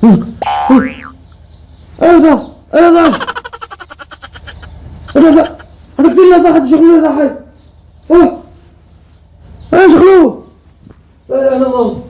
ايه ده؟ ايه ده؟ ايه ده؟ هذا كثير لا تحت شغلوه يا حي. ايه شغلوه؟ لا اله الا الله.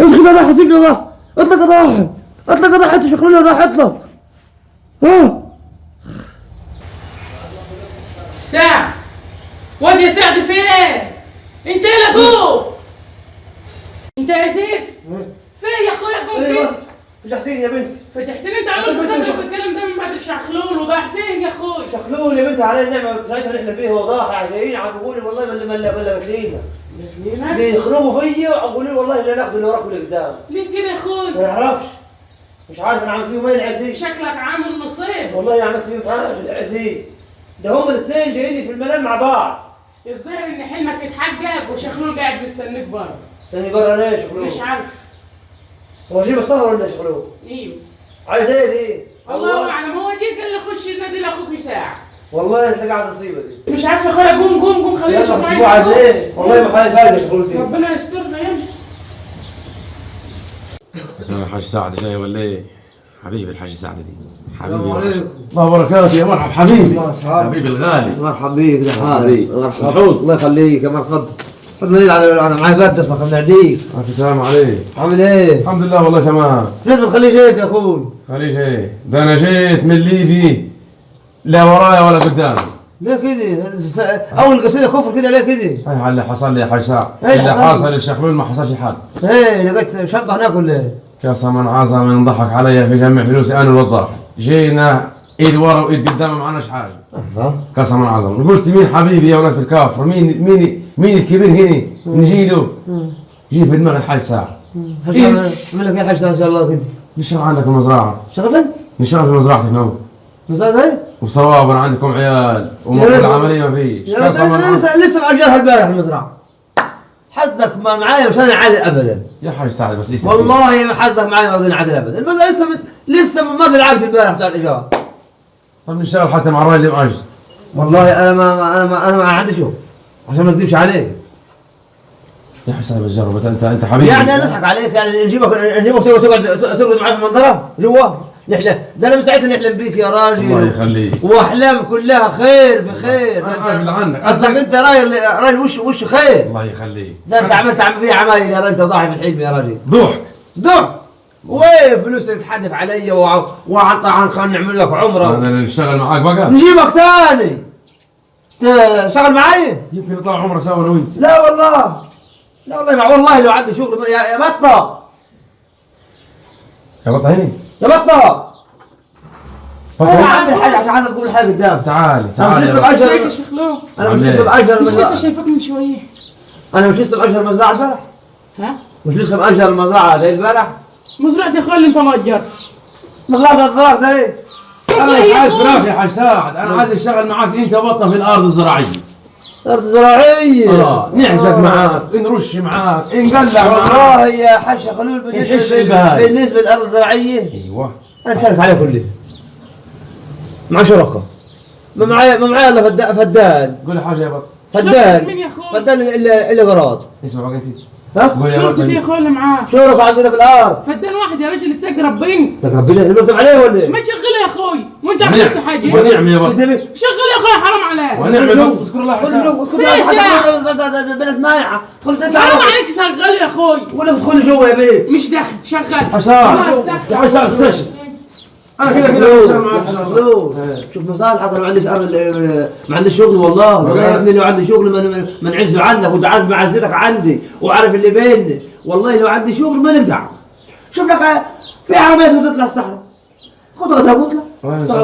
ايش كذا راح تجيب لي ده؟ اطلق راحت. اطلق راحت شغلوه راح اطلق. سعد، واد يا سعد فين؟ انت يا لقوه؟ انت يا سيف؟ فين يا اخويا قوم ايوه كده؟ فجحتيني يا بنت. فجحتني انت عملت خطر بالكلام ده من بعد الشخلول وضاع فين يا اخوي؟ شخلول يا بنت علي النعمه ساعتها نحلم بيه وضاحى جايين عم بيقولوا والله ما قالت لينا. بيخربوا فيا ويقولوا لي والله لا ناخذ اللي وراك واللي قدام. ليه كده يا اخوي؟ ما نعرفش. مش عارف انا عامل فيهم ايه العيال دي. شكلك عامل نصيب. والله عملت فيهم حاجه العيال دي. ده هم الاثنين جايين في المنام مع بعض. الظاهر ان حلمك اتحقق وشخلول قاعد مستنيك بره. استني بره ليه شغلوه؟ مش عارف. هو جيب السهر ولا شغلوه؟ ايوه. عايز ايه دي؟ الله اعلم. هو جه قال لي خش النادي لاخوك ساعه. والله انت قاعد مصيبه دي. مش عارف يا اخويا. قوم خليني اشوف يلا شوفوا عايز ايه؟ والله ما خايف هذا شغلوه دي. ربنا يسترنا يلا. الحاج سعد جاي ولا ايه؟ حبيبي الحاج سعد دي حبيبي. السلام عليكم. الله وبركاته. يا مرحب حبيبي. مرحبا حبيبي الغالي. مرحبا بيك ده حبيبي. مرحبا. الله يخليك يا مرحبا. تفضل على معي برد اصلا خلينا نعديك. الف سلام عليك. عامل ايه؟ الحمد لله والله تمام. ليش بتخلي جيت يا اخوي؟ خليج ايه؟ ده انا جيت من ليبي لا ورايا ولا قدامي. ليه كده؟ اول قصيده كفر كده ليه كده؟ هاي اللي حصل لي يا حاج سعد. إيه اللي حصل؟ حاصل للشخلول ما حصلش حد. ايه لقيت شاب هناك ولا ايه؟ قسما عظما انضحك علي في جميع فلوسي انا والوضاح. جينا ايد ورا وايد قدام ما معناش حاجه. قسما عظما. قلت مين حبيبي يا ولد في الكافر؟ مين الكبير هنا؟ نجي له. جي في دماغ الحاج سعد. اعمل لك ايه الحاجه ان شاء الله كده؟ نشتغل عندك المزرعه. شغل؟ نشتغل في مزرعتك نو. مزرعة ايه؟ وصوابا عندكم عيال العمليه ما فيش. لسه مأجرها البارح المزرعه. حظك ما معايا مش انا عادل ابدا. يا حاج سعد بس يستحق. والله ما حظك معايا ما اظن عادل ابدا. المزرعه لسه ما في العقد البارح بتاع الايجار. طب نشتغل حتى مع الراجل اللي مأجر. والله انا ما عندي شغل عشان ما اكذبش عليك. يا حاج سعد بجرب. انت حبيبي. يعني انا اضحك عليك يعني نجيبك تقعد معي في المنظره جوا نحلم. ده انا من ساعتها نحلم بيك يا راجل. الله يخليك. واحلام كلها خير في خير. انا عنك قصدك انت راجل وش خير. الله يخليك. ده انت عملت فيها عمايل يا راجل. انت ضاحي في الحلم يا راجل. ضحك. وين فلوس تتحدف علي وعن طعن خلينا نعمل لك عمره. انا اللي نشتغل معاك بقى. نجيبك ثاني تشتغل معي. يمكن نطلع عمره سوا انا وانت. لا والله والله لو عندي شغل يا بطه. يا بطه هني. يا بطه انا عندي بطه. حاجه عشان عايز اقول حاجه قدام. تعالي انا مش لسه ازيك يا باجر. شخلول؟ انا مش لسه باجر مش لسه المزرعه. شايفك من شويه. انا مش لسه باجر المزرعه البارح. ها؟ مش لسه مأجر المزرعه زي البارح. مزرعة يا اخوي اللي انت مأجر. مزرعه الفراغ ده ايه؟ انا مش عايز فراخ يا حاج سعد. انا عايز اشتغل معاك انت بطه في الارض الزراعيه. ارض زراعيه. نعزق معاك نرش معاك نقلع معاك. والله يا حاج خلول نحش البهايم. بالنسبه للارض الزراعيه ايوه. انا مشارك عليه كله مع شركاء. ما معايا الا فدان. قول حاجه يا بطه. شركة مين يا أخوي؟ فدان الا قراض. اسمع بقى انت. ها؟ قول يا شركة يا بطه. اخوي اللي معاه. شركاء عندنا في الارض. فدان واحد يا رجل تقرب بين. تقرب لي نكتب عليه ولا ايه؟ ما تشغله يا اخوي وانت عم لسه حاجه. ونعم يا بطه. شغل يا اخوي حرام عليك. ونعم يا بطه. اذكر الله حساب. بلد مايعه. ادخل حرام عليك شغله يا اخوي. ولا ادخل جوا يا بيت. مش دخل شغل. حساب. يا حساب استشهد. انا كذا بشتغل معاك. شوف مصالحك. انا ما عندي شغل والله يا ابني. لو عندي شغل ما نعزه عنك. وانت عارف معزتك عندي وعارف اللي بيني. والله لو عندي شغل ما نقدع. شوف لك في عربيات بتطلع الصحراء. خذها واطلع.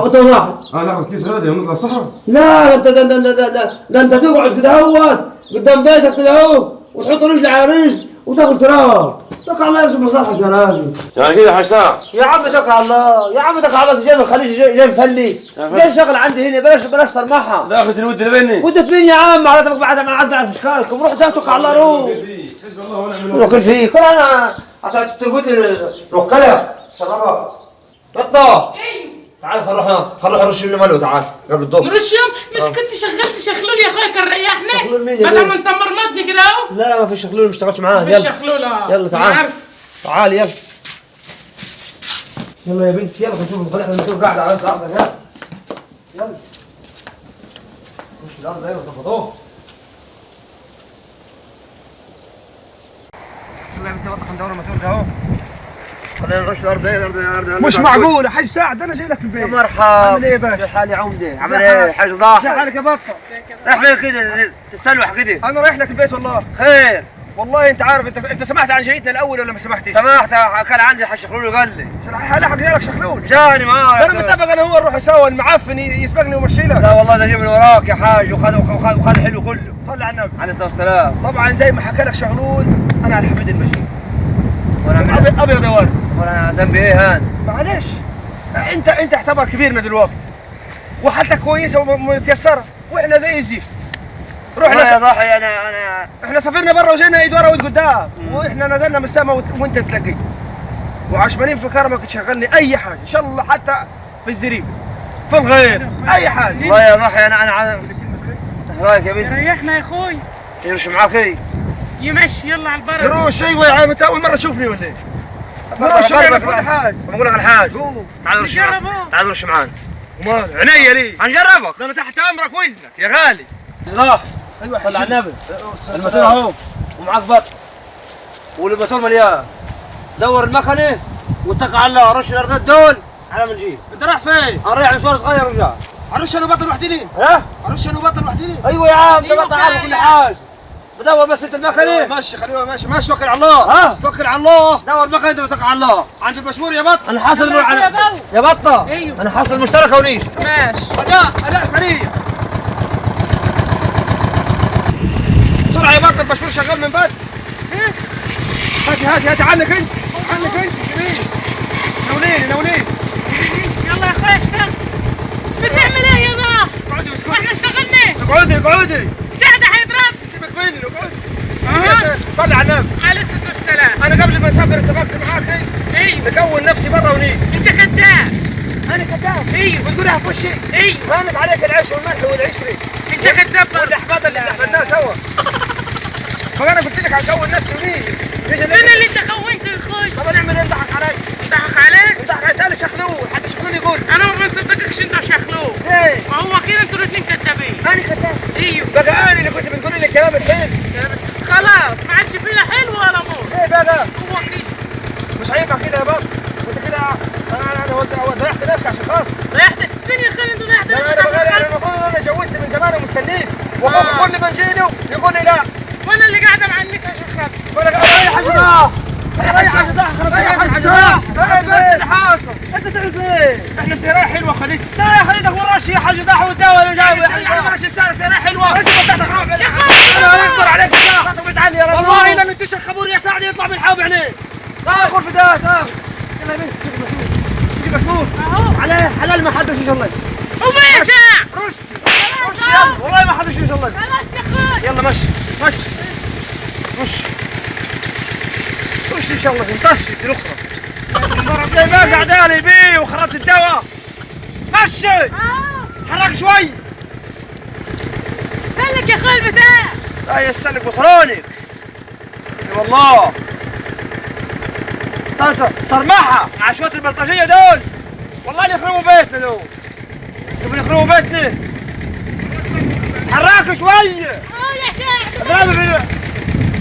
انت واحد. ناخذ كيس غدا ونطلع الصحراء. لا ده انت تقعد كده اهوت قدام بيتك كده اهو وتحط رجل على رجل وتاكل تراب. توكل على الله يرسم مصالحك يا راجل. يعني كذا حاج سعد. يا عم توكل على الله. يا عم توكل على الله. جاي من الخليج جاي مفلس. جاي شغل عندي هنا. بلاش صرمحه. لا اخذت الود اللي بيني. ودت مين يا عم؟ معناتك بعد ما عدى على اشكالكم. روح توكل على الله. روح حسب الله ونعم الوكيل. وكل فيك. انا تقول لي وكله شرفك. بطه تعال خلونا نرش لنا ملو. تعال قبل الضوء نرشهم. مش كنت شغلت شخلول يا اخوي كان ريحنا. شخلول مين يا بدل بيه؟ ما انت مرمطني كده اهو. لا ما في شخلول ما اشتغلتش معاه. مش شخلول. يلا تعال. عارف. تعال يلا. يلا يا بنتي يلا نشوف احنا نشوف قاعده على الارض. يلا يلا خش الارض ايوه ظبطوه. يلا يا بنتي بطل ندور الموتور ده اهو. خلينا نخش الارض ايه الارض مش معقول يا حاج سعد، انا جاي لك البيت. يا مرحبا. عامل ايه يا باشا؟ حال يا عمده؟ عامل ايه حاج ضاحك؟ حالك يا بطه؟ رايح فين كده تتسلوح كده؟ انا رايح لك البيت والله. خير. والله انت عارف، انت سمعت عن جيتنا الاول ولا ما سمعتش؟ سمعت كان عندي حاج شخلول وقال لي هلحق جاي لك شخلول. جاني معاه. انا متفق انا هو نروح سوا، المعفن يسبقني ويمشي لك. لا والله ده جاي من وراك يا حاج وخذ الحلو كله. صلي على النبي عليه الصلاه والسلام. طبعا زي ما حكى لك شغلول، انا على الحميد المجيد. وانا ابيض يا ولد. وانا ذنبي ايه هان؟ معلش انت اعتبر كبيرنا دلوقتي وحالتك كويسه ومتيسره واحنا زي الزفت. رحنا يا ضحي انا احنا سافرنا برا وجينا ايد ورا وايد قدام، واحنا نزلنا من السماء وانت تلاقيت وعشمانين في كرمك تشغلني اي حاجه ان شاء الله، حتى في الزريب في الغير اي حاجه. والله يا ضحي انا رايك يا بنتي؟ ريحنا يا اخوي. يمشي معاك ايه؟ يمشي يلا على البرد. يروش ايوه يا عم، انت اول مره تشوفني ولا ايه؟ يروش يعمل كل حاجه. بقول لك الحاج تعال رش معانا. تعال رش معانا. ومال عينيا ليه؟ هنجربك. ده انا تحت امرك واذنك يا غالي. صلاح ايوه صل على النبي. الموتور اهو ومعاك بط والموتور مليان. دور المكنه واتكل على الله. رش الارضات دول على ما نجيب. انت رايح فين؟ انا رايح مشوار صغير ورجع. عرش انا بطل وحدي. ها؟ عرش انا بطل وحدي. ايوه يا عم ده أيوة بطل عارف كل خير. حاجه. بدور بس انت المكنه. ماشي خلينا ماشي توكل على الله. ها؟ توكل على الله. دور المكنه انت بتوكل على الله. عند المشمور يا بط. انا حاصل يلا يا بو. يا بطه. أيوة. انا حاصل مشتركه ونيش. ماشي. اداء سريع. بسرعه يا بط، المشمور شغال من بدري. هاتي عنك انت. ناولين. يلا يا اخويا اشتغل. بتعمل ايه يا ضاح؟ اقعدي واسكتي. واحنا اشتغلنا. اقعدي. سعد هيضرب. سيبك مني اقعدي. أها. صلي على النبي. عليه الصلاه والسلام. انا قبل ما نسافر اتفقت معاك ايوه. نكون نفسي برا ونيجي. انت كذاب. انا كذاب. ايوه. بتقولها في وشي. ايوه. هانت عليك العيش والملح والعشري انت كذاب برضه. والاحباط اللي احبطناه سوا. فانا قلت لك هنكون نفسي ونيجي. فين اللي انت كونته يا اخوي؟ طب نعمل ايه؟ نضحك علي. ضحك عليك؟ نضحك علي. سالي شخلول، حتى شخلول يقول انا ما بصدقكش انت شخلوه. ليه؟ ما هو كده انتوا الاثنين كذابين. انا كذاب. ايوه. بقى انا اللي كنت بتقولي لي الكلام الحلو. خلاص ما عادش فينا حلو ولا مر. ايه بقى؟ هو كده. مش هينفع كده يا بابا. انت كده انا ضيعت نفسي عشان خاطر. ضيعت فين يا اخوي؟ انت ضيعت لا نفسك انا بقى عشان انا المفروض ان انا اتجوزت من زمان ومستنيك، آه. واخوك كل ما نجي له يقول لي لا. وانا اللي قاعده مع الناس عشان خاطر. ولا ريح يا صلاح. ريح يا صلاح. بس اللي حاصل انت تعرف ايه؟ احنا سيارة حلوه خليك. لا يا خليتك وراش يا حاج ضحى والدواء اللي جاي. انا ماشي سيارة حلوه. انت بتاعتك روح يا اخوي انا هيكبر عليك الشارع بتعلي يا رب. والله لن انت خبور يا سعد يطلع من الحوض عينيه. دخل في ده يلا يا بنت تجيب مشهور اهو. عليه حلال ما حدش ان شاء الله. هو يا ساعة. رش خلاص والله ما حدش ان شاء الله. خلاص يا اخوي. يلا مشي رش ان شاء الله تنطشي في الاخرى. المره الجايه ما قاعد لي بيه وخربت الدواء. مشي حرك شوي. سلك يا اخوي البتاع. لا يسلك بصرانك والله. صرمحها على شويه البلطجيه دول والله اللي يخربوا بيتنا دول. يبغوا يخربوا بيتنا. حرك شوي. اه يا ساعة.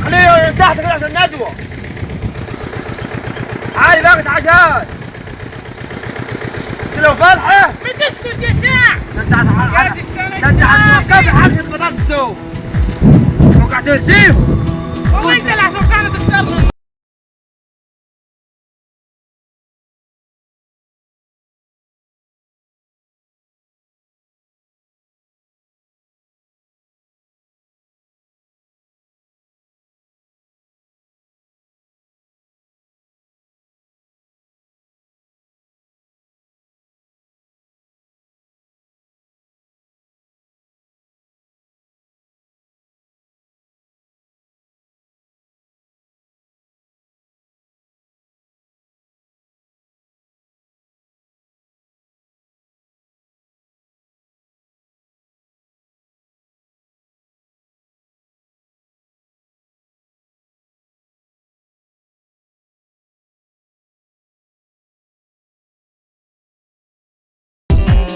خليه تحت كده عشان الندوه. عادي باقي عشان لو فالحه. ما تسكت يا ساعة. انت هتوقف حاجه بطاطس دول وقعد ترسيهم. هو انت اللي هتوقعنا بالصبر.